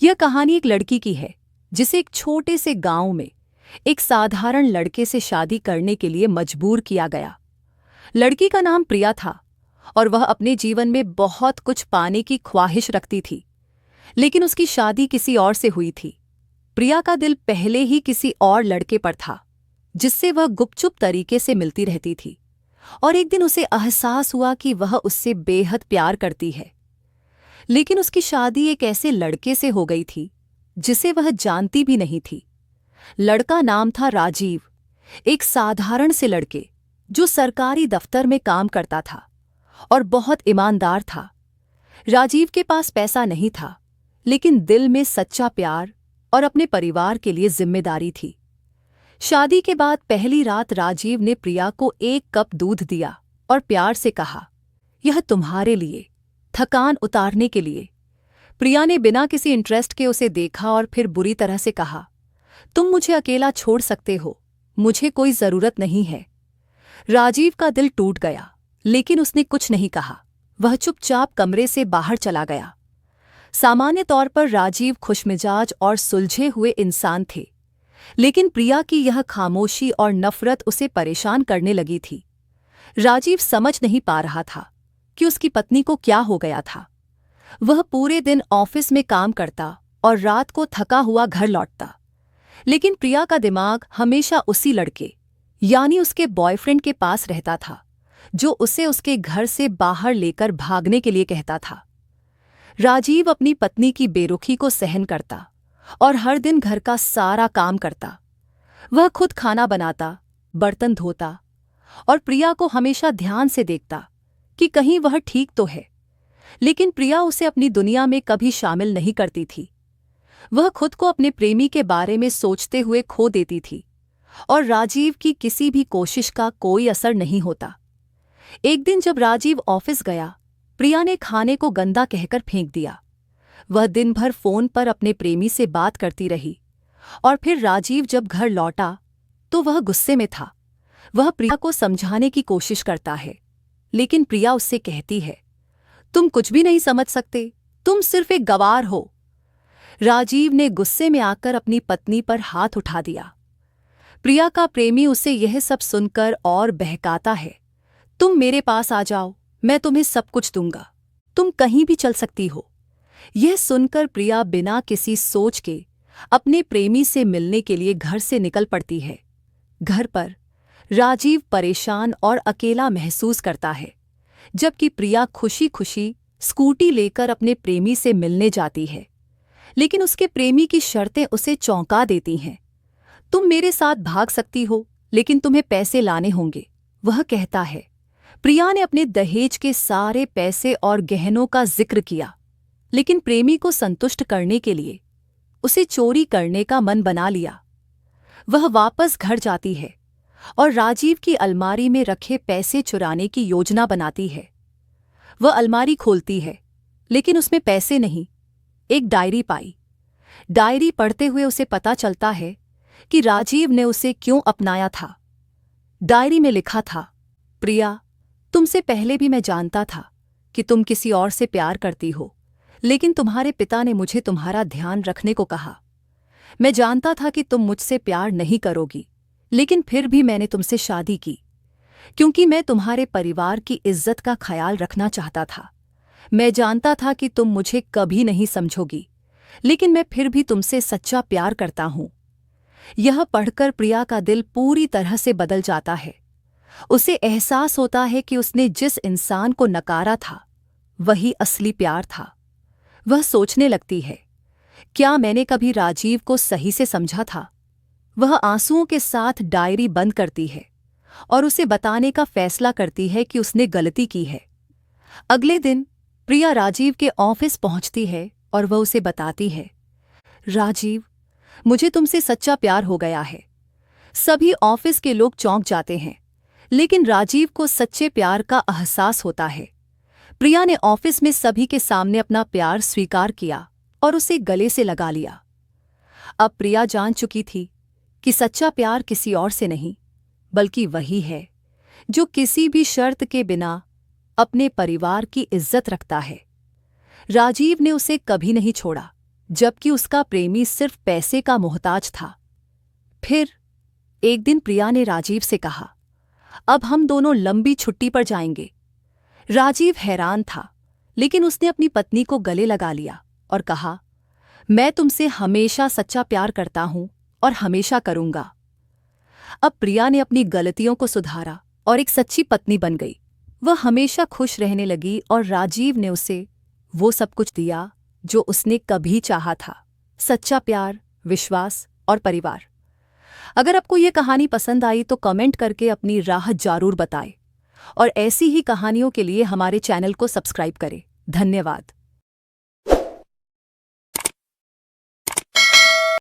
यह कहानी एक लड़की की है जिसे एक छोटे से गांव में एक साधारण लड़के से शादी करने के लिए मजबूर किया गया। लड़की का नाम प्रिया था और वह अपने जीवन में बहुत कुछ पाने की ख्वाहिश रखती थी, लेकिन उसकी शादी किसी और से हुई थी। प्रिया का दिल पहले ही किसी और लड़के पर था जिससे वह गुपचुप तरीके से मिलती रहती थी, और एक दिन उसे एहसास हुआ कि वह उससे बेहद प्यार करती है। लेकिन उसकी शादी एक ऐसे लड़के से हो गई थी जिसे वह जानती भी नहीं थी। लड़का नाम था राजीव, एक साधारण से लड़के जो सरकारी दफ्तर में काम करता था और बहुत ईमानदार था। राजीव के पास पैसा नहीं था, लेकिन दिल में सच्चा प्यार और अपने परिवार के लिए जिम्मेदारी थी। शादी के बाद पहली रात राजीव ने प्रिया को 1 कप दूध दिया और प्यार से कहा, यह तुम्हारे लिए, थकान उतारने के लिए। प्रिया ने बिना किसी इंटरेस्ट के उसे देखा और फिर बुरी तरह से कहा, तुम मुझे अकेला छोड़ सकते हो, मुझे कोई जरूरत नहीं है। राजीव का दिल टूट गया, लेकिन उसने कुछ नहीं कहा। वह चुपचाप कमरे से बाहर चला गया। सामान्य तौर पर राजीव खुशमिजाज और सुलझे हुए इंसान थे, लेकिन प्रिया की यह खामोशी और नफरत उसे परेशान करने लगी थी। राजीव समझ नहीं पा रहा था कि उसकी पत्नी को क्या हो गया था। वह पूरे दिन ऑफिस में काम करता और रात को थका हुआ घर लौटता, लेकिन प्रिया का दिमाग हमेशा उसी लड़के यानी उसके बॉयफ्रेंड के पास रहता था, जो उसे उसके घर से बाहर लेकर भागने के लिए कहता था। राजीव अपनी पत्नी की बेरुखी को सहन करता और हर दिन घर का सारा काम करता। वह खुद खाना बनाता, बर्तन धोता और प्रिया को हमेशा ध्यान से देखता कि कहीं वह ठीक तो है। लेकिन प्रिया उसे अपनी दुनिया में कभी शामिल नहीं करती थी। वह खुद को अपने प्रेमी के बारे में सोचते हुए खो देती थी और राजीव की किसी भी कोशिश का कोई असर नहीं होता। एक दिन जब राजीव ऑफिस गया, प्रिया ने खाने को गंदा कहकर फेंक दिया। वह दिन भर फोन पर अपने प्रेमी से बात करती रही और फिर राजीव जब घर लौटा तो वह गुस्से में था। वह प्रिया को समझाने की कोशिश करता है, लेकिन प्रिया उससे कहती है, तुम कुछ भी नहीं समझ सकते, तुम सिर्फ एक गंवार हो। राजीव ने गुस्से में आकर अपनी पत्नी पर हाथ उठा दिया। प्रिया का प्रेमी उसे यह सब सुनकर और बहकाता है, तुम मेरे पास आ जाओ, मैं तुम्हें सब कुछ दूंगा, तुम कहीं भी चल सकती हो। यह सुनकर प्रिया बिना किसी सोच के अपने प्रेमी से मिलने के लिए घर से निकल पड़ती है। घर पर राजीव परेशान और अकेला महसूस करता है, जबकि प्रिया खुशी खुशी स्कूटी लेकर अपने प्रेमी से मिलने जाती है। लेकिन उसके प्रेमी की शर्तें उसे चौंका देती हैं। तुम मेरे साथ भाग सकती हो, लेकिन तुम्हें पैसे लाने होंगे, वह कहता है। प्रिया ने अपने दहेज के सारे पैसे और गहनों का जिक्र किया, लेकिन प्रेमी को संतुष्ट करने के लिए उसे चोरी करने का मन बना लिया। वह वापस घर जाती है और राजीव की अलमारी में रखे पैसे चुराने की योजना बनाती है। वह अलमारी खोलती है, लेकिन उसमें पैसे नहीं, एक डायरी पाई। डायरी पढ़ते हुए उसे पता चलता है कि राजीव ने उसे क्यों अपनाया था। डायरी में लिखा था, प्रिया, तुमसे पहले भी मैं जानता था कि तुम किसी और से प्यार करती हो, लेकिन तुम्हारे पिता ने मुझे तुम्हारा ध्यान रखने को कहा। मैं जानता था कि तुम मुझसे प्यार नहीं करोगी, लेकिन फिर भी मैंने तुमसे शादी की, क्योंकि मैं तुम्हारे परिवार की इज्जत का ख्याल रखना चाहता था। मैं जानता था कि तुम मुझे कभी नहीं समझोगी, लेकिन मैं फिर भी तुमसे सच्चा प्यार करता हूं। यह पढ़कर प्रिया का दिल पूरी तरह से बदल जाता है। उसे एहसास होता है कि उसने जिस इंसान को नकारा था वही असली प्यार था। वह सोचने लगती है, क्या मैंने कभी राजीव को सही से समझा था? वह आंसुओं के साथ डायरी बंद करती है और उसे बताने का फैसला करती है कि उसने गलती की है। अगले दिन प्रिया राजीव के ऑफिस पहुंचती है और वह उसे बताती है, राजीव, मुझे तुमसे सच्चा प्यार हो गया है। सभी ऑफिस के लोग चौंक जाते हैं, लेकिन राजीव को सच्चे प्यार का एहसास होता है। प्रिया ने ऑफिस में सभी के सामने अपना प्यार स्वीकार किया और उसे गले से लगा लिया। अब प्रिया जान चुकी थी कि सच्चा प्यार किसी और से नहीं, बल्कि वही है जो किसी भी शर्त के बिना अपने परिवार की इज्जत रखता है। राजीव ने उसे कभी नहीं छोड़ा, जबकि उसका प्रेमी सिर्फ पैसे का मोहताज था। फिर एक दिन प्रिया ने राजीव से कहा, अब हम दोनों लंबी छुट्टी पर जाएंगे। राजीव हैरान था, लेकिन उसने अपनी पत्नी को गले लगा लिया और कहा, मैं तुमसे हमेशा सच्चा प्यार करता हूं और हमेशा करूंगा। अब प्रिया ने अपनी गलतियों को सुधारा और एक सच्ची पत्नी बन गई। वह हमेशा खुश रहने लगी और राजीव ने उसे वो सब कुछ दिया जो उसने कभी चाहा था, सच्चा प्यार, विश्वास और परिवार। अगर आपको ये कहानी पसंद आई तो कमेंट करके अपनी राह जरूर बताएं और ऐसी ही कहानियों के लिए हमारे चैनल को सब्सक्राइब करें। धन्यवाद।